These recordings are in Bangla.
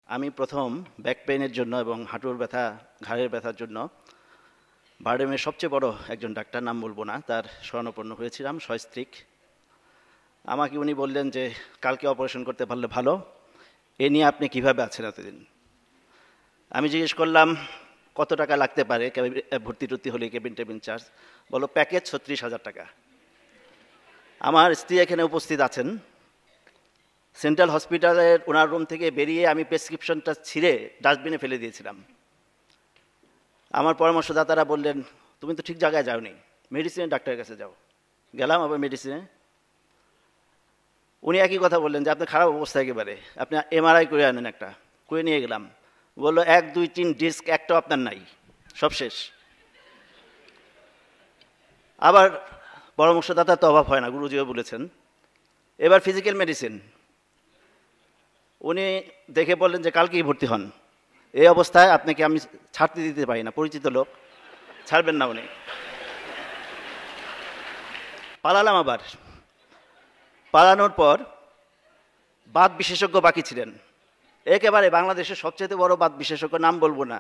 আমি প্রথম ব্যাক পেইনের জন্য এবং হাঁটুর ব্যথা, ঘাড়ের ব্যথার জন্য বারডেমের সবচেয়ে বড় একজন ডাক্তার, নাম বলবো না, তার শরণাপন্ন হয়েছিলাম, সস্ত্রীক। আমাকে উনি বললেন যে কালকে অপারেশন করতে পারলে ভালো, এ নিয়ে আপনি কিভাবে আছেন এতদিন। আমি জিজ্ঞেস করলাম কত টাকা লাগতে পারে ভর্তি টর্তি হলে, কেবিন টেবিন চার্জ। বলো প্যাকেজ 36,000 টাকা। আমার স্ত্রী এখানে উপস্থিত আছেন। সেন্ট্রাল হসপিটালের ওনার রুম থেকে বেরিয়ে আমি প্রেসক্রিপশনটা ছিঁড়ে ডাস্টবিনে ফেলে দিয়েছিলাম। আমার পরামর্শদাতারা বললেন তুমি তো ঠিক জায়গায় যাওনি, মেডিসিনের ডাক্তারের কাছে যাও। গেলাম আবার মেডিসিনে। উনি একই কথা বললেন যে আপনার খারাপ অবস্থা একেবারে, আপনি এমআরআই করে আনেন একটা। করে নিয়ে গেলাম, বললো 1, 2, 3 ডিস্ক একটাও আপনার নাই, সব শেষ। আবার পরামর্শদাতা তো অভাব হয় না, গুরুজিও বলেছেন। এবার ফিজিক্যাল মেডিসিন, উনি দেখে বললেন যে কালকেই ভর্তি হন। এই অবস্থায় আপনাকে আমি ছাড়তে দিতে পারি না, পরিচিত লোক, ছাড়বেন না উনি। পালালাম আবার। পালানোর পর বাত বিশেষজ্ঞ বাকি ছিলেন, একেবারে বাংলাদেশের সবচেয়ে বড় বাত বিশেষজ্ঞ, নাম বলবো না।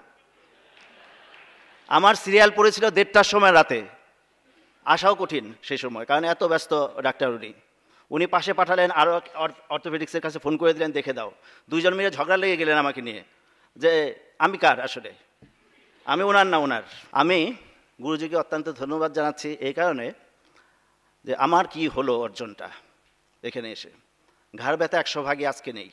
আমার সিরিয়াল পড়েছিল 1:30টার সময় রাতে, আসাও কঠিন সেই সময়, কারণ এত ব্যস্ত ডাক্তার উনি। উনি পাশে পাঠালেন, আরও অর্থোপেডিক্সের কাছে ফোন করে দিলেন, দেখে দাও। দুইজন মিলে ঝগড়া লেগে গেলেন আমাকে নিয়ে, যে আমি কার আসলে, আমি ওনার না ওনার। আমি গুরুজিকে অত্যন্ত ধন্যবাদ জানাচ্ছি এই কারণে যে আমার কি হলো অর্জনটা এখানে এসে। ঘাড় ব্যথা 100 ভাগে আজকে নেই।